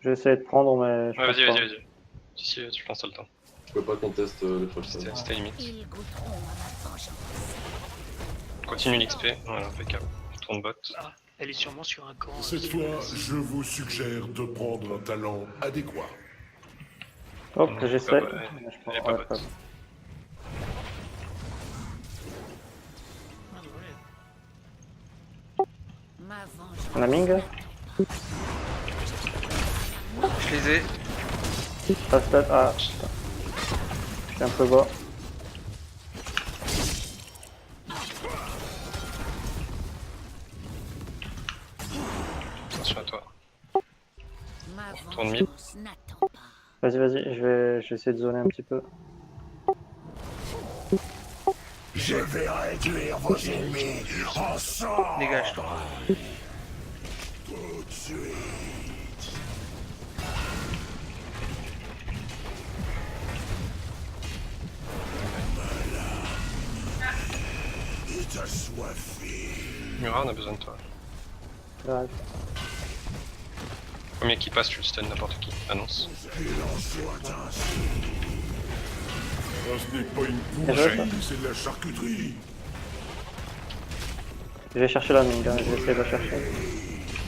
Je vais essayer de prendre, mais je Ouais, pense vas-y, pas. vas-y. Si, tu penses le temps. Je peux pas conteste le flash. C'était limite. Ils goûteront à ma vengeance. Continue l'XP, voilà, impeccable. Tourne bot. Ah, elle est sûrement sur un camp. Cette fois, je vous suggère de prendre un talent adéquat. Hop, j'essaie. Pas- Mais je Elle pense est ouais, pas pas bot. Ma vengeance. On a Ming. Je les ai. Passe peut-être. Ah, putain. Je suis un peu bas. Attention à toi. Ma Tourne mid. vengeance n'attend pas. Vas-y, je vais essayer de zoner un petit peu. Je vais réduire vos ennemis en sang. Dégage-toi. Tout de suite. Est assoiffé. Murat, on a besoin de toi. Ouais. Premier qui passe, tu le stun n'importe qui. Annonce. Qu'il en soit ainsi. Ce n'est pas une Bien joué, boucherie, c'est de la charcuterie. Je vais chercher la Ming, hein. Je vais essayer de la chercher.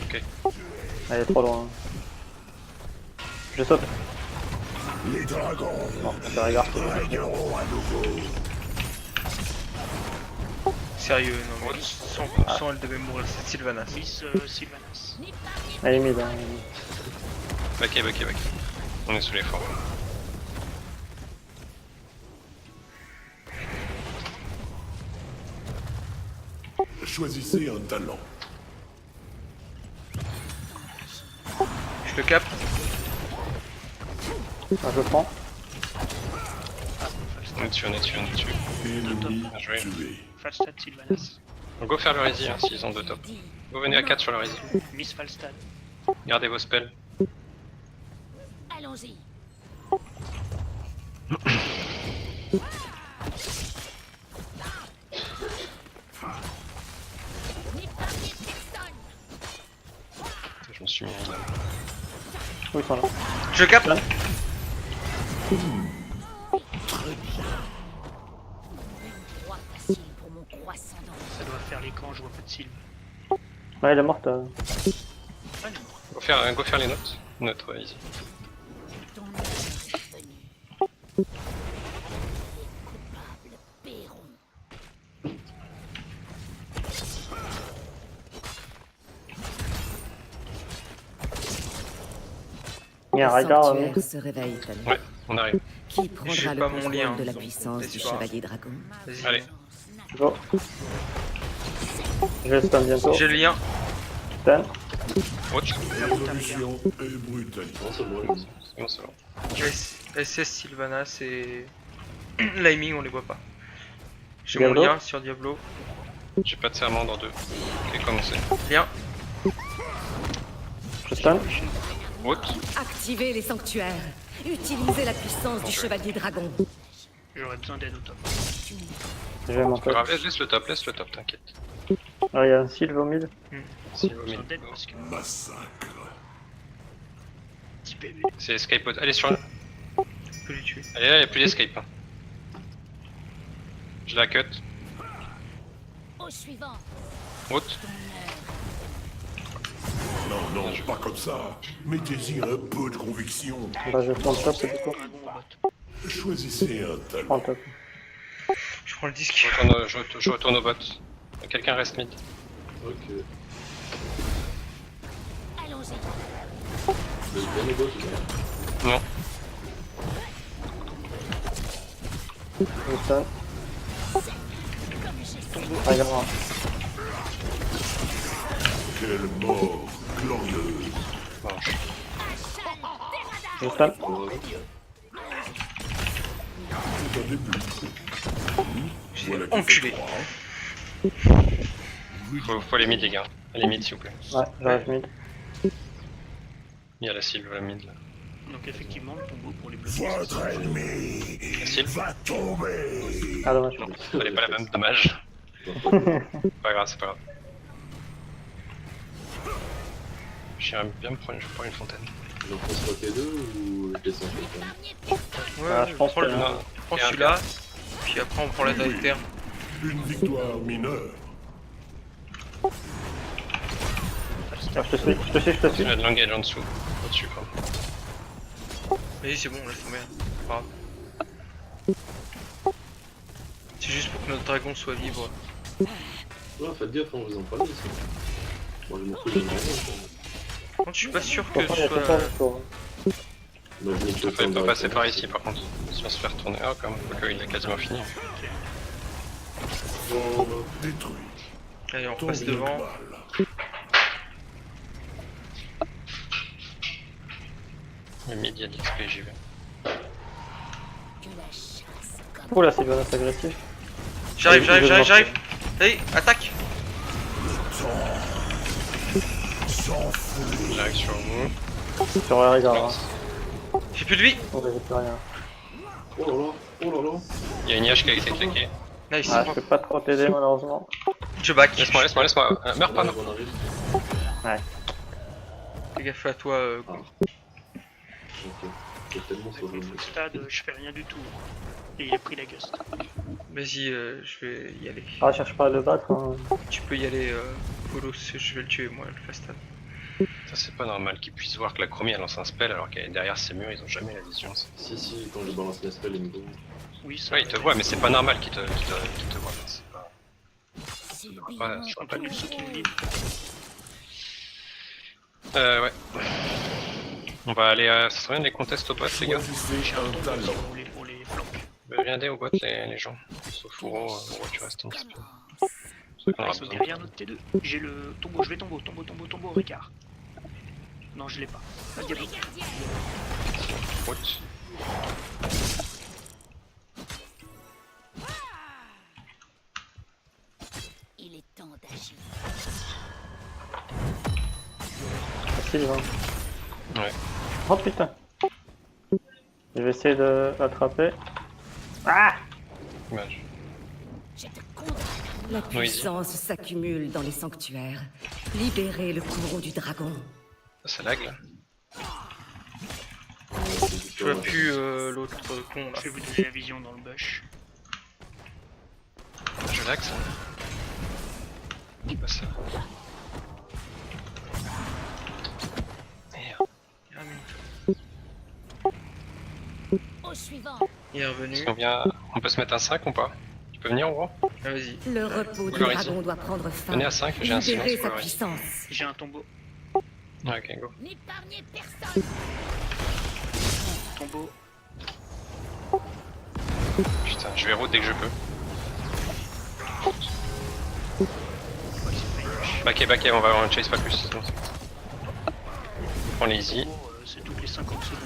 Ok. Elle est trop loin. Je saute. Les dragons Non, je regarde. régneront à nouveau. Sérieux, non mais 100% elle devait mourir, c'est Sylvanas. Miss Sylvanas. Elle est mid, hein. Backé. On est sous les forts. Choisissez un talent. Je le capte. Ah, je prends. On est dessus. Ennemi Bien joué. tué. Falstad Sylvanas. On go faire le easy, hein, s'ils ont deux top. Go venez à 4 sur le easy. Miss Falstad. Gardez vos spells. Allons-y. N'épargnez personne. Je me suis mis là. Oui, ils sont là. Je le capte. Une proie facile pour mon croissant d'or. Ça doit faire les camps, je vois pas de Sylve. Ouais, elle est morte. Ah non, mort. Go faire les notes. Notes, ouais, easy. Ton heure est venue. Les coupables paieront. Il y a un regard. Sanctuaire se réveille, Thanos. Ouais, on arrive. Qui J'ai prendra le pas mon contrôle lien, de la donc puissance du t'es pas. chevalier dragon? Vas-y. Allez. Go. Je vais stun bientôt. J'ai le lien. Stun. Watch. Révolution et brutalité. Non, c'est bon, C'est bon, c'est bon. SS Sylvanas et Liming on les voit pas. J'ai Diablo. mon lien sur Diablo. J'ai pas de serment dans 2. Ok, commencez. Lien. Je stun. What? Activez les sanctuaires. Utilisez la puissance du chevalier dragon. J'aurais besoin d'aide au top. Je vais monter. Grave, laisse le top, t'inquiète. Ah, il y a un Sylve au mid. Si, J'ai au besoin mid. d'aide parce que Massacre. petit PV. C'est escape. Allez sur là. Je peux les tuer. Allez là, y'a plus d'escape. Hein. Je la cut. Au suivant. What? Non, pas comme ça. Mettez-y un peu de conviction. Bah, je prends le top, c'est tout. Dragon au bot. Choisissez un Je prends talent. le top. Je prends le disque. Je retourne au bot. Quelqu'un reste mid. Ok. Allons-y. Vous êtes bien les boss, ou Non. Je stun. Regarde. Quelle mort glorieuse. Bon, Je stun. C'est un début. J'ai Voilà qui enculé. fait croire. faut aller mid, les gars. Allez mid, s'il vous plaît. Ouais, j'arrive mid. Il y a la Sylve, la mid là. Donc effectivement, le tombeau pour les bleus. Votre ennemi La Sylve? va tomber. Ah, dommage. Non, fallait pas la même, dommage. Pas grave, c'est pas grave. J'irais bien me prendre une fontaine. J'en pense pas que deux ou je descends quelqu'un? Ouais, Ah, je pense prends que- le- prends celui-là, puis après on prend la taille terme. Une victoire mineure. Ah, je te suis, je te suis, je te suis. Il y a de l'engage en dessous. Au-dessus, quoi. Vas-y, c'est bon, laisse tomber. C'est pas grave. C'est juste pour que notre dragon soit libre. Ouais, faites gaffe, on vous en parle ici. Moi je m'en fous de rien. Par contre, je suis pas sûr que Pourtant, ce il y a tout le soit. temps autour. Moi je nique le Il fallait temps pas passer par directement. ici, par contre. Si on se fait retourner. Ah, quand même. Quoique, il a quasiment fini. Voilà. Détruit. Allez, on Ton passe devant. mal. Le midi, il y a de l'XP, j'y vais. Que la chasse comme Oula, c'est bien agressif. J'arrive, Il j'arrive, veut j'arrive, se j'arrive. Allez, attaque. S'enfuir. J'arrive sur vous. Sur la rivière, hein. J'ai plus de vie. On verra plus rien. Oh là là, oh là là. Il y a une IH qui a été claquée. Nice. Ah, je peux pas trop t'aider malheureusement. Je back. Laisse-moi, laisse-moi, laisse-moi. Meurs pas, non. On arrive. Fais gaffe à toi. Ok. C'est tellement sur le Au stade, je fais rien du tout. Et il a pris la gust. Vas-y, je vais y aller. Ah, cherche pas à le battre. Hein. Tu peux y aller, Polos, je vais le tuer moi, le Fastan. Ça, c'est pas normal qu'ils puissent voir que la chromie elle lance un spell alors qu'elle est derrière ces murs, ils ont jamais la vision. ça. Si, quand je balance mes spells, il me donne. Oui, ça. Ouais, ils te voient, mais c'est pas normal qu'ils te voient. C'est pas. subir Ouais, mon je Je vois pas continue du ceux qui me vivent. Ouais. On va aller à. Ça serait bien les contests au bot, les gars. Choisissez un Si talent. vous voulez pour les flancs. Viendez au bot, les gens. Sauf Ouro, tu restes un petit peu. C'est qu'on Ah, aura ils sont besoin. derrière notre T2. J'ai le tombeau, je vais tombeau, Ricard. Non, je l'ai pas. Ah, Diablo. Route. Il est temps d'agir. Facile, hein. Ouais. Oh putain. Je vais essayer de l'attraper. Ah! Dommage. Je te condamne. La Oui. puissance s'accumule dans les sanctuaires. Libérez le courroux du dragon. Ça lag là. Je vois plus l'autre con là. Je vais vous donner la vision dans le bush. Je lag ça. Je sais pas ça. Merde. Ah, mais Au suivant. il est revenu. Est-ce qu'on vient. On peut se mettre à 5 ou pas? Tu peux venir, Ouro? Ah, vas-y. Le repos du Couleur ici. dragon doit prendre fin. Venez à 5, j'ai un silence. Libérez sa couleur ici. puissance. J'ai un tombeau. Ouais, ok, go. N'épargnez personne. Tombeau. Putain, je vais route dès que je peux. Backé, on va chase pas plus. c'est bon. On prend les easy. Tombeau, c'est toutes les 50 secondes.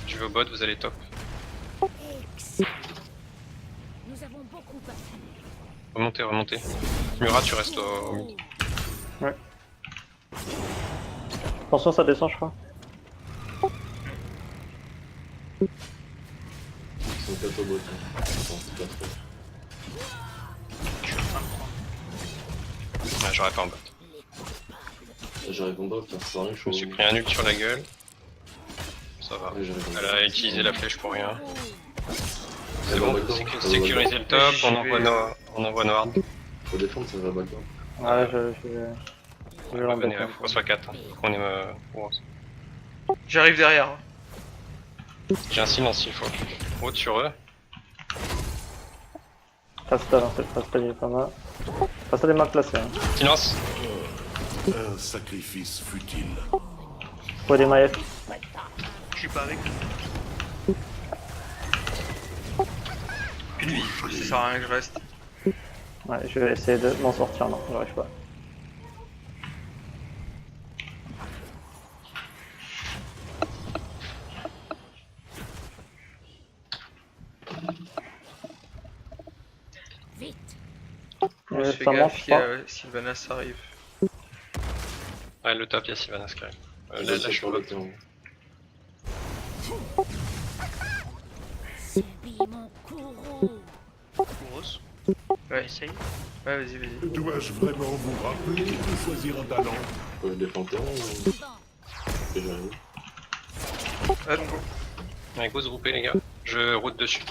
Je vais au bot, vous allez top. Excellent. Nous avons beaucoup à faire. Remontez. Murat, tu restes au mid. Attention, ça descend, je crois. Ils sont 4 au bot. Hein. Attends, c'est pas trop. Je suis en train de prendre. Ouais, j'aurais pas en bot. J'arrive en bas, faire ça rien, Je me suis pris un ult sur la gueule. Ça va. Ouais, j'arrive en bas. Elle a utilisé la flèche pour rien. C'est Elle va bon, backdoor, sécuriser le top, J'y on envoie nos hards. Faut défendre, ça va backdoor. Ouais, je vais Venez, l'embêter. faut qu'on soit 4. Faut qu'on ait rose. J'arrive derrière. J'ai un silence s'il faut. Route sur eux. Fastal, en fait, Fastal il est pas mal. Fastal est mal placé. Hein. Silence. Un sacrifice futile. Faut des maillettes. Je suis pas avec. Plus de vie. Ça sert à rien que je reste. Ouais, je vais essayer de m'en sortir. Non, j'arrive pas. Vite. On se fait Ça gaffe, marche il y pas. a Sylvanas arrive. Ouais, le top, il y a Sylvanas qui arrive. Là, Là, je c'est suis sur au le bot. terrain. Subis mon courroux. Rose. On Ouais. essaye. Ouais, vas-y, vas-y. Dois-je vraiment vous rappeler de choisir un talent? Je défends terrain ou... Et j'arrive. Hop, Allez, go se grouper les gars. Je route dessus.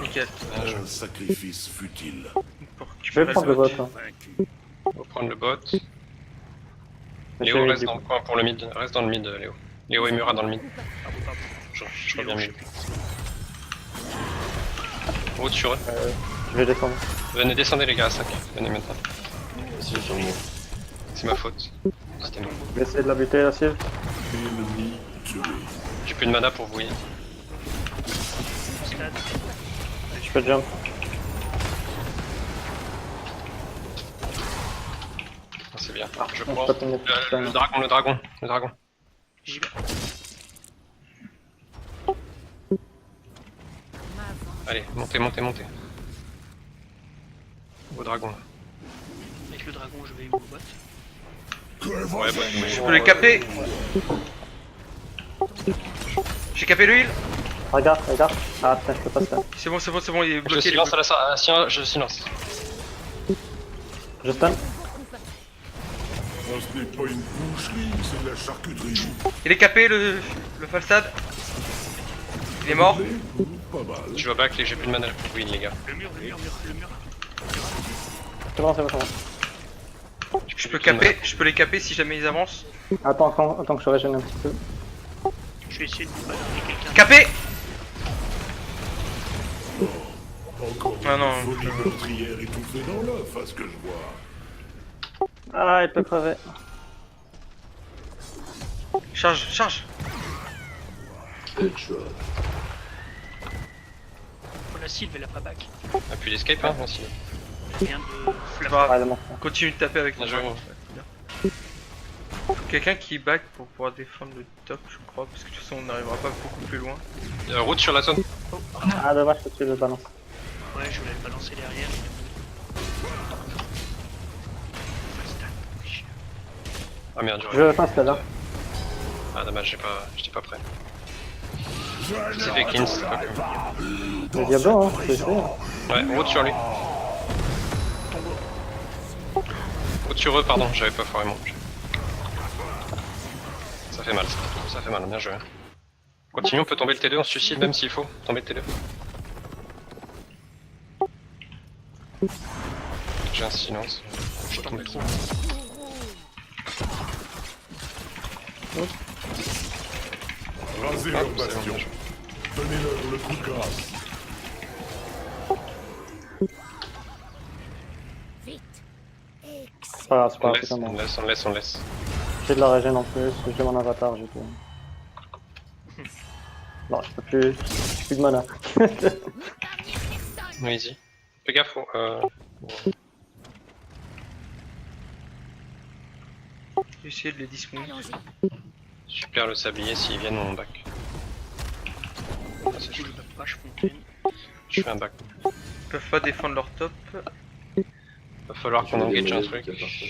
nickel. Un sacrifice futile. Pour Je vais récupérer prendre le bot. bot. Hein. On va prendre le bot. Mais Léo je vais reste du dans coup. le coin pour le mid. Reste dans le mid, Léo. Léo et Murat dans le mid. Pardon, pardon. Je reviens mid. Route sur eux. Je vais descendre. Venez descendez les gars à 5. Venez maintenant. Si, sur moi. C'est ma faute. C'était moi. Je vais essayer de la buter la cible. Ennemi tué. J'ai plus de mana pour vous. Stade. Je peux jump. Ah, c'est bien. Je on prends. peut pas tenir tout le temps. Le dragon. J'y vais. Allez, montez. Au dragon. Avec le dragon, je vais au bot. Que vos Ouais, bah, ennemis Je peux les caper. J'ai capé le heal. Regarde. Ah putain, je peux pas se faire. C'est bon, il est Je bloqué. silence à la je silence. Je stun. Ce n'est pas une boucherie, c'est de la charcuterie. Il est capé le Falstad. Il est mort. Pas mal. Je vois back, j'ai plus de mana pour win les gars. Le mur. C'est bon. Je peux les caper si jamais ils avancent. Attends que je régène un petit peu. Je vais essayer de balader quelqu'un. Capé. Encore Ah non. une folie meurtrière étouffée dans l'œuf, à ce que je vois. Ah, il peut crever. Charge. Headshot. Oh, la Sylve, elle a pas back. Appuie l'escape hein, aussi. Rien de C'est flap. pas grave. Ah, elle est morte. Continue de taper avec Bien mon joué. back. Faut quelqu'un qui back pour pouvoir défendre le top, je crois, parce que de toute façon on n'arrivera pas beaucoup plus loin. Route sur la zone. Ah, dommage que tu le balances. Ouais, je voulais le balancer derrière. Ah merde, j'aurais. Je passe là. Ah dommage, j'étais pas prêt. Je C'est ne fait clean, c'est pas retournerai pas. Le Diablo, hein, c'est fait. Ouais, route sur lui. Route sur eux, pardon, j'avais pas foiré mon jeu. Ça fait mal, ça fait mal, bien joué. Continue, on peut tomber le T2, on se suicide même s'il faut, tomber le T2. J'ai un silence, je tombe trop. Rasez Ah, leur c'est bon, bastion. bien joué. Donnez-leur le coup de grâce. Vite. C'est pas grave, c'est pas On grave, laisse, c'est on bon. laisse, on laisse. J'ai de la régène en plus, j'ai mon avatar, j'ai tout. Non, je peux plus. J'ai plus de mana. Oui, easy. Fais gaffe, J'ai essayé de les dismount. Allons-y. super le sablier s'ils viennent on back. Ah, c'est Je chaud. back pas, je fontaine. Je fais un back. Ils peuvent pas défendre leur top. Va falloir qu'on engage un truc. Il y a personne.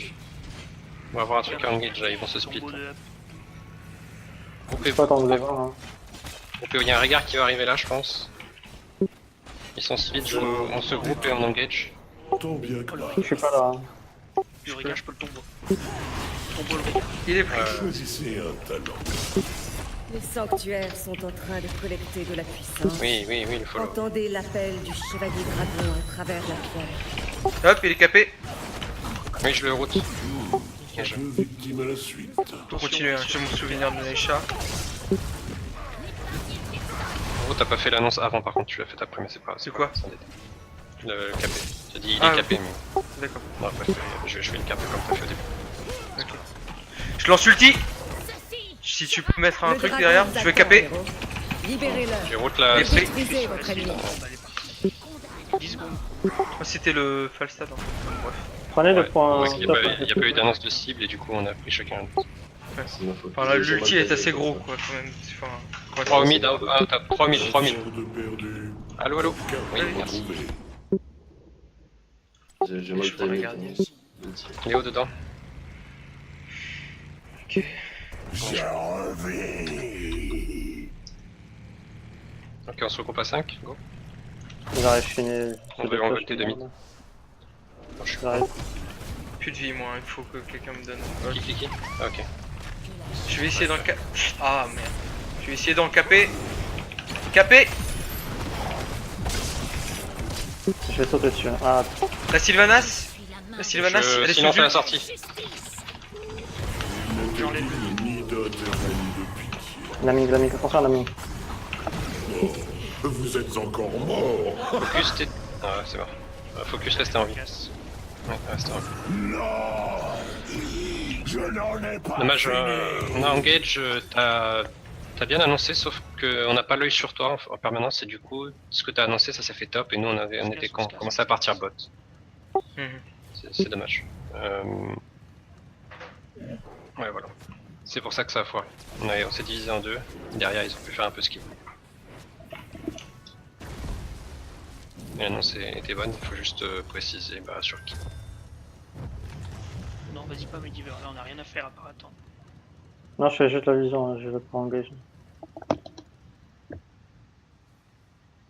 On va avoir un truc à engage là, ils vont se split. Tombeau de la... Groupez, Pas attendre les voir, hein. groupez, il y a un regard qui va arriver là je pense. Ils sont split, on se groupe et on engage. Tant bien que mal. Je suis pas là. Hein. Le regard, je peux le tombeau. Tombeau le regard. Il est pris. Choisissez un talent. Les sanctuaires sont en train de collecter de la puissance. Oui, il faut le. Entendez l'appel du chevalier dragon à travers la pierre. Hop, il est capé. Oui, je le route. Bien joué. Deux victimes à la suite. Pour continuer, hein, j'ai mon souvenir de Naisha. Oh, t'as pas fait l'annonce avant par contre, tu l'as fait après, mais c'est pas. C'est pas quoi grave, c'est un détail. Le capé. J'ai dit il Ah, est capé, mais. D'accord. Non, après, je vais le caper comme t'as fait au début. Je lance ulti. Si tu peux mettre un Le truc dragon derrière, vous je vais attend, caper. héros. Libérez-le. Je route la. Il est pris. Détruisez votre ennemi. Elle est partie. 10 secondes. Moi, c'était le Falstad en fait. Bref. Prenez le Ouais, point. parce qu'il n'y a, top, pas- il y a pas eu d'annonce de cible et du coup on a pris chacun un autre. C'est ma faute. Enfin là, J'ai l'ulti mal est assez fait, gros comme quoi quand même. Enfin, ouais, 3 mid, ah, t'as 3 mid, 3 mid. Heure de perdu. Allô, allô. Carte Oui, merci. retrouvée. ça. J'ai mal Je peux timé. regarder. Léo dedans. Je reviens. Ok, on se regroupe à 5, go. J'arrive, je finis. On devait envoter de mid. J'arrive. Plus de vie, moi, il faut que quelqu'un me donne. Qui Ah, ok. Je vais essayer d'en cap. Ah merde. Je vais essayer d'en caper. Caper. Je vais sauter dessus. Ah, La Sylvanas. Suis la main. La Sylvanas, elle est Silence à sous la sortie. J'enlève Ni de terrain ni de pitié. Laming, attention Laming. Vous êtes encore mort. Focus, t'es. Ah, ouais, c'est bon. Focus, restez en vie. Ouais, restez en vie. Non. Je n'en ai pas Dommage, fini. on a engage, t'as bien annoncé, sauf qu'on n'a pas l'œil sur toi en permanence, et du coup, ce que t'as annoncé, ça s'est fait top, et nous, on était commencé à partir bot. Mhm. C'est dommage. Ouais, voilà. C'est pour ça que ça a foiré. On s'est divisé en deux, derrière, ils ont pu faire un peu skill. Mais l'annonce était bonne, il faut juste préciser sur qui. Non, vas-y pas Mediver, là on a rien à faire à part attendre. Non, je fais juste la vision, hein, je vais pas engage.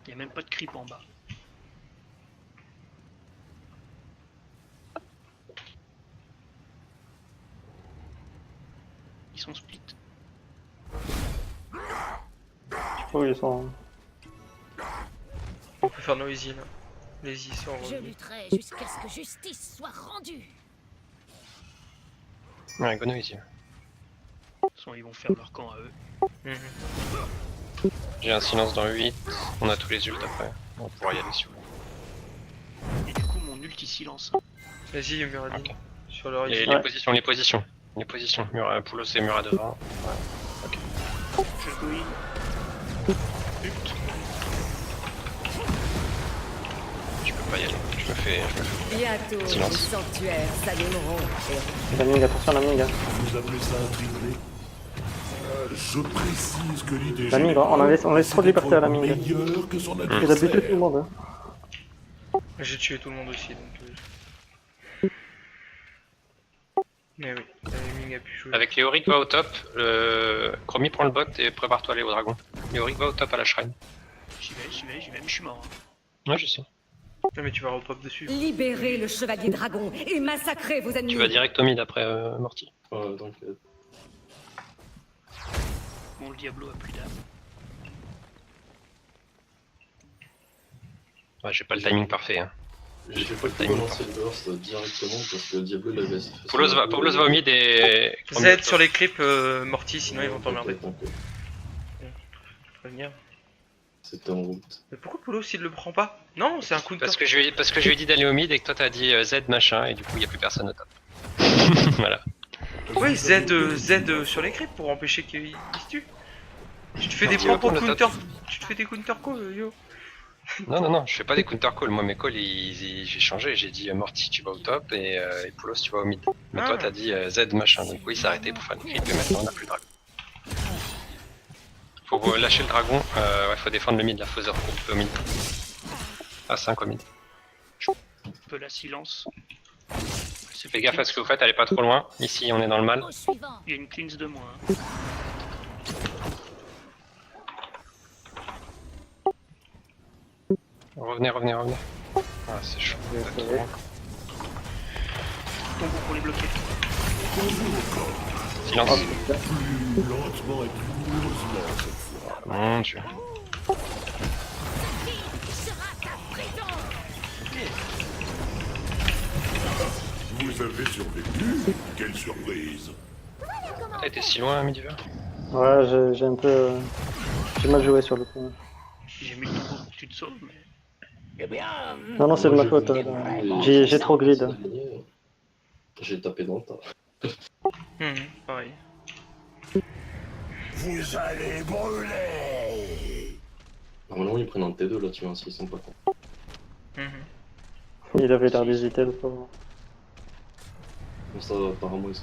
Y'a même pas de creep en bas. Ils sont split. Je trouve qu'ils sont. On peut faire noisy là. Les I sont Je revenus. lutterai jusqu'à ce que justice soit rendue. Ouais, go easy. De toute façon, ils vont faire leur camp à eux. Mhm. J'ai un silence dans 8, on a tous les ults après. On pourra y aller si vous voulez. Et du coup, mon ulti silence. Vas-y, Muradin. Ok. Sur le Et risque. les positions. Poulos et Murat devant. Je go in. Ult. Je peux pas y aller. Je me fais. Bientôt, Silence. les sanctuaires s'allumeront. Laming, attention Laming. Vous appelez ça un triplé? Je précise que l'idée Laming, on laisse trop de liberté à Laming. meilleure que son Il a buté tout le adversaire. monde. Hein. J'ai tué tout le monde aussi donc. Mais oui, Laming a pu jouer. Avec Léoric va au top, Chromie prend le bot et prépare-toi à aller au dragon. Léoric va au top à la shrine. J'y vais, mais je suis mort. Ouais, je sais. Non, mais tu vas repop dessus. Libérez le chevalier dragon et massacrez vos ennemis. Tu vas direct au mid après Morty. Ouais, t'inquiète. Bon, le Diablo a plus d'âme. Ouais, j'ai pas le timing parfait. Hein. J'ai pas pu lancer le burst directement parce que Diablo l'avait fait. Poulos va au mid et. Z sur les creeps Morty, sinon ils vont t'emmerder. T'inquiète. Je peux venir. C'était en route. Mais pourquoi Poulos il le prend pas? Non, c'est un counter. Parce que je lui ai dit d'aller au mid et que toi t'as dit Z machin et du coup y a plus personne au top. Voilà. Oui, Z sur les creeps pour empêcher qu'ils se tuent. Tu te fais des Non, points pour on a counter. Tu te fais des counter calls, yo. Non, je fais pas des counter calls. Moi mes calls j'ai changé. J'ai dit Morty tu vas au top et Poulos tu vas au mid. Mais toi t'as dit Z machin. Donc oui, il s'est arrêté pour faire le creep et maintenant on a plus de dragon. Faut lâcher le dragon. Ouais, faut défendre le mid là. Faut zéro au mid. Ah, 5 au mid. Un peu la silence. Fais gaffe à ce que vous faites, allez pas trop loin. Ici on est dans le mal. Au suivant. Il y a une cleanse de moins. Hein. Revenez. Ah, c'est chaud. Tombeau pour les bloquer. Silence. Plus lentement et plus douloureusement cette fois. Mon dieu. Sera ta prison. Vous avez survécu? Quelle surprise! T'as été si loin, Midiver? Ouais, j'ai un peu. J'ai mal joué sur le coup. J'ai mis le tombeau pour que tu te sauves, mais. Non, c'est de ma faute. J'ai trop grid. J'ai tapé dans le tas. Pareil. Vous allez brûler! Normalement, ils prennent un T2 là, tu vois, s'ils sont pas contents. Il avait l'air d'hésiter le pauvre. Bon, ça, apparemment, ils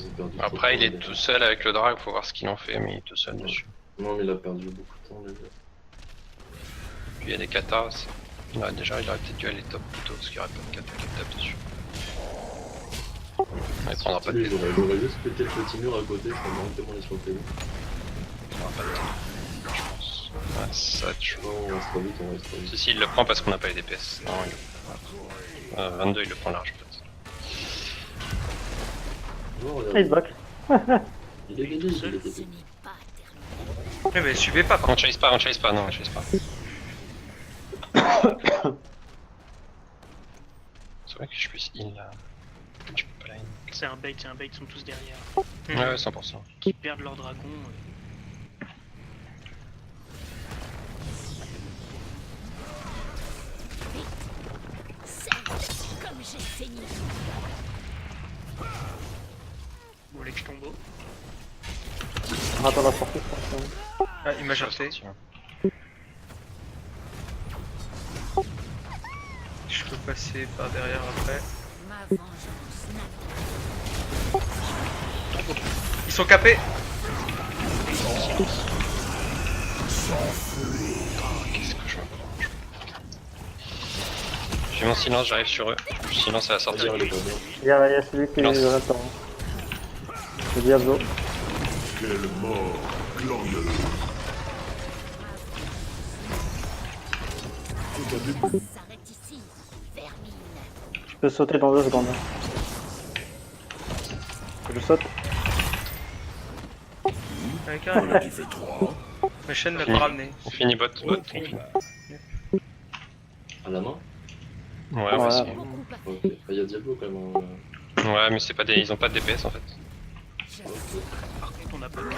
ont perdu. trop Après, de il est temps, tout seul avec le drag, faut voir ce qu'il en fait, mais il est tout seul dessus. Non, mais il a perdu beaucoup de temps, les gars. Puis il y a des katas. Il aurait peut-être dû aller top plutôt, parce qu'il n'y aurait pas de kata qui tape dessus. Ouais, il prendra pas de Lui, TD. j'aurais juste pété le petit mur à côté, ça m'a directement les sur le TV. Il prendra pas de TD, je pense. ça tue. Non, on reste trop vite, on reste trop vite. Si, il le prend parce qu'on n'a pas les DPS. Non, il... 22, il le prend large peut-être. Non, Ah, il se regarde. back. Il est gagné, il est Ce gagné. n'est pas terminé. Ouais, mais suivez pas, par On chase pas, non, on chase pas. C'est vrai que je puisse heal là. Je peux pas la heal. C'est un bait, ils sont tous derrière. contre. Ouais, ouais, 100%. Qui perdent leur dragon. Comme j'ai saigné. Vous voulez que je tombe haut? On attend la sortie, je pense. Ah, il m'a jarté. Je peux passer par derrière après. Ma vengeance n'attend. Ils sont capés. Qu'est-ce que je me prends? J'ai mon silence, j'arrive sur eux. Silence à la sortie. Regarde, il est pas bien. Il y a celui qui Lance. reste en... Le Diablo. Quelle mort glorieuse. S'arrête ici, vermine. Je peux sauter dans 2 secondes. Je saute. Ouais, Voilà carrément. qui fait 3. Ma chaîne l'a pas ramené. On finit bot. Au On finit. combat. À la main? Ouais, on va essayer. Beaucoup pas Ok. Bah, il y a Diablo quand même. Ouais, mais c'est pas des... ils ont pas de DPS en fait. Ok. Par contre, on a pas de Ouais,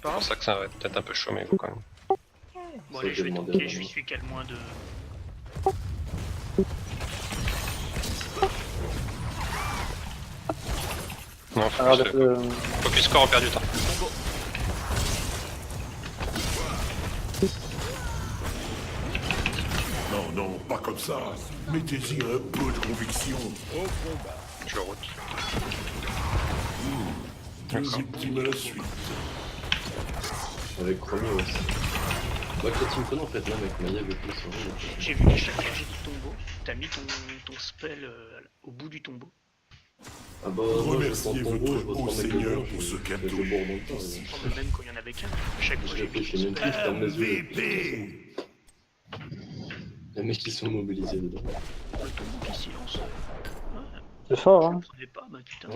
c'est pour ça que ça va être peut-être un peu chaud, mais vous quand même. Bon, Ça, allez, je vais demander tanker, à je suis la celui qui a le moins de. Non, Alors, focus, focus score, on perd du temps. Non, non, pas comme ça. Mettez-y un peu de conviction. Je route. Deux victimes à la suite. Avec Chromie aussi. Bah, que tu me connais en fait, là, avec Maya, avec lui, J'ai vu les chaque chargé du tombeau. T'as mis ton spell au bout du tombeau. Ah bah, moi, je Remerciez prends ton votre beau, je haut reprends Seigneur pour ce cadeau. Je le en même temps. Oh, mais même quand il y en avait qu'un, chaque fois Je j'ai mis réfléchis ton même plus, je spell. ferme mes yeux. MVP. Les mecs qui sont mobilisés dedans. Le tombeau qui silence. Ouais, C'est fort, je hein. le prenais pas, bah putain.